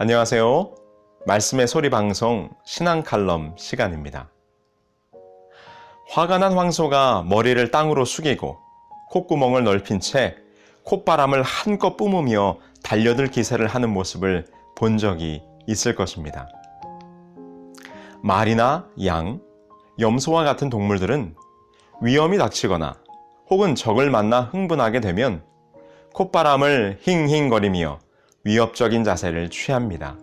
안녕하세요. 말씀의 소리 방송 신앙 칼럼 시간입니다. 화가 난 황소가 머리를 땅으로 숙이고 콧구멍을 넓힌 채 콧바람을 한껏 뿜으며 달려들 기세를 하는 모습을 본 적이 있을 것입니다. 말이나 양, 염소와 같은 동물들은 위험이 닥치거나 혹은 적을 만나 흥분하게 되면 콧바람을 힝힝거리며 위협적인 자세를 취합니다.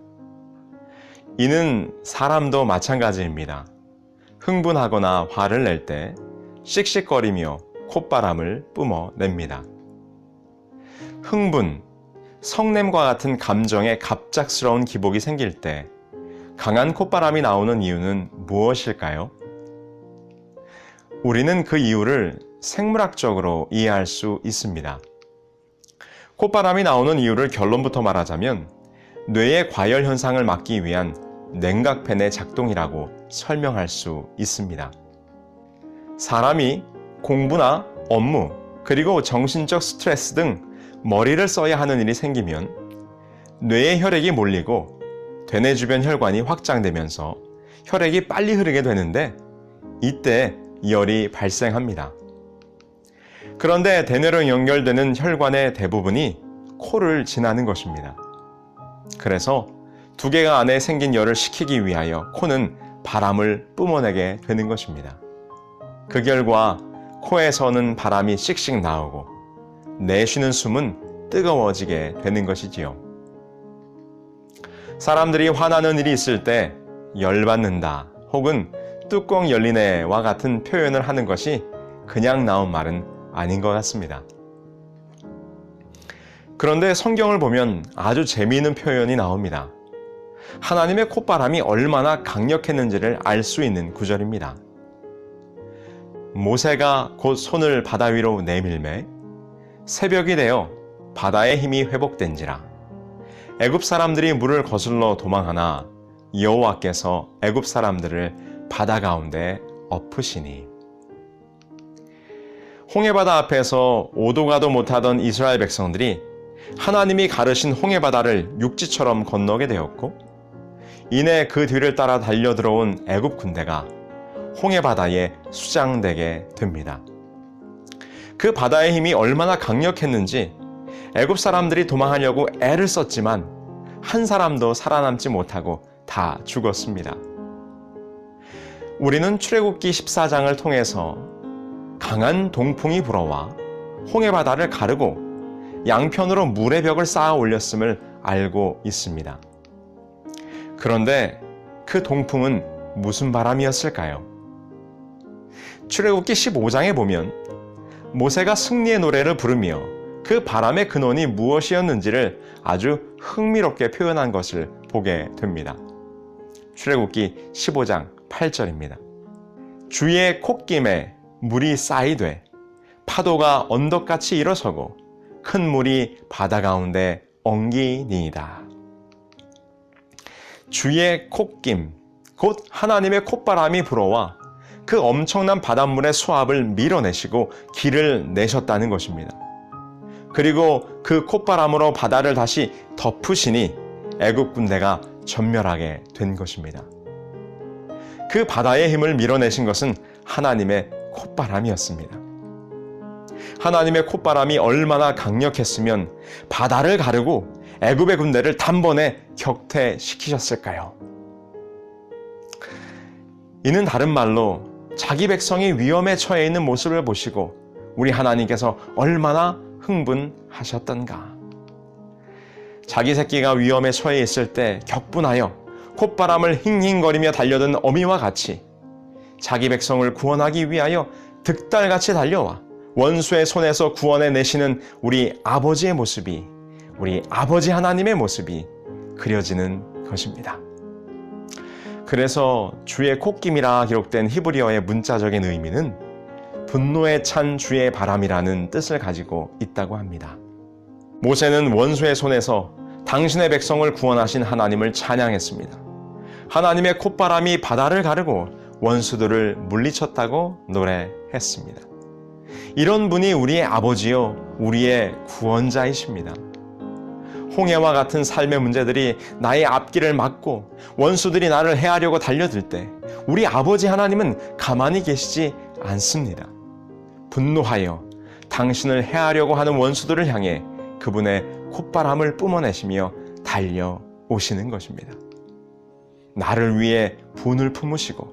이는 사람도 마찬가지입니다. 흥분하거나 화를 낼 때 씩씩거리며 콧바람을 뿜어냅니다. 흥분, 성냄과 같은 감정에 갑작스러운 기복이 생길 때 강한 콧바람이 나오는 이유는 무엇일까요? 우리는 그 이유를 생물학적으로 이해할 수 있습니다. 콧바람이 나오는 이유를 결론부터 말하자면 뇌의 과열 현상을 막기 위한 냉각팬의 작동이라고 설명할 수 있습니다. 사람이 공부나 업무, 그리고 정신적 스트레스 등 머리를 써야 하는 일이 생기면 뇌에 혈액이 몰리고 되뇌 주변 혈관이 확장되면서 혈액이 빨리 흐르게 되는데 이때 열이 발생합니다. 그런데 대뇌로 연결되는 혈관의 대부분이 코를 지나는 것입니다. 그래서 두개가 안에 생긴 열을 식히기 위하여 코는 바람을 뿜어내게 되는 것입니다. 그 결과 코에서는 바람이 씩씩 나오고 내쉬는 숨은 뜨거워지게 되는 것이지요. 사람들이 화나는 일이 있을 때 열받는다 혹은 뚜껑 열리네와 같은 표현을 하는 것이 그냥 나온 말은 아닌 것 같습니다. 그런데 성경을 보면 아주 재미있는 표현이 나옵니다. 하나님의 콧바람이 얼마나 강력했는지를 알 수 있는 구절입니다. 모세가 곧 손을 바다 위로 내밀매 새벽이 되어 바다의 힘이 회복된지라 애굽 사람들이 물을 거슬러 도망하나 여호와께서 애굽 사람들을 바다 가운데 엎으시니. 홍해바다 앞에서 오도 가도 못하던 이스라엘 백성들이 하나님이 가르신 홍해바다를 육지처럼 건너게 되었고 이내 그 뒤를 따라 달려들어온 애굽 군대가 홍해바다에 수장되게 됩니다. 그 바다의 힘이 얼마나 강력했는지 애굽 사람들이 도망하려고 애를 썼지만 한 사람도 살아남지 못하고 다 죽었습니다. 우리는 출애굽기 14장을 통해서 강한 동풍이 불어와 홍해바다를 가르고 양편으로 물의 벽을 쌓아 올렸음을 알고 있습니다. 그런데 그 동풍은 무슨 바람이었을까요? 출애굽기 15장에 보면 모세가 승리의 노래를 부르며 그 바람의 근원이 무엇이었는지를 아주 흥미롭게 표현한 것을 보게 됩니다. 출애굽기 15장 8절입니다. 주의 콧김에 물이 쌓이되 파도가 언덕같이 일어서고 큰 물이 바다 가운데 엉기니이다. 주의 콧김, 곧 하나님의 콧바람이 불어와 그 엄청난 바닷물의 수압을 밀어내시고 길을 내셨다는 것입니다. 그리고 그 콧바람으로 바다를 다시 덮으시니 애굽 군대가 전멸하게 된 것입니다. 그 바다의 힘을 밀어내신 것은 하나님의 콧바람이었습니다. 하나님의 콧바람이 얼마나 강력했으면 바다를 가르고 애굽의 군대를 단번에 격퇴시키셨을까요? 이는 다른 말로 자기 백성이 위험에 처해 있는 모습을 보시고 우리 하나님께서 얼마나 흥분하셨던가. 자기 새끼가 위험에 처해 있을 때 격분하여 콧바람을 힝힝거리며 달려든 어미와 같이 자기 백성을 구원하기 위하여 득달같이 달려와 원수의 손에서 구원해 내시는 우리 아버지의 모습이, 우리 아버지 하나님의 모습이 그려지는 것입니다. 그래서 주의 콧김이라 기록된 히브리어의 문자적인 의미는 분노에 찬 주의 바람이라는 뜻을 가지고 있다고 합니다. 모세는 원수의 손에서 당신의 백성을 구원하신 하나님을 찬양했습니다. 하나님의 콧바람이 바다를 가르고 원수들을 물리쳤다고 노래했습니다. 이런 분이 우리의 아버지요, 우리의 구원자이십니다. 홍해와 같은 삶의 문제들이 나의 앞길을 막고 원수들이 나를 해하려고 달려들 때 우리 아버지 하나님은 가만히 계시지 않습니다. 분노하여 당신을 해하려고 하는 원수들을 향해 그분의 콧바람을 뿜어내시며 달려오시는 것입니다. 나를 위해 분을 품으시고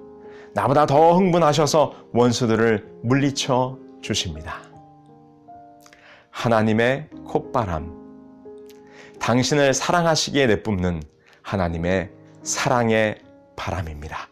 나보다 더 흥분하셔서 원수들을 물리쳐 주십니다. 하나님의 콧바람, 당신을 사랑하시기에 내뿜는 하나님의 사랑의 바람입니다.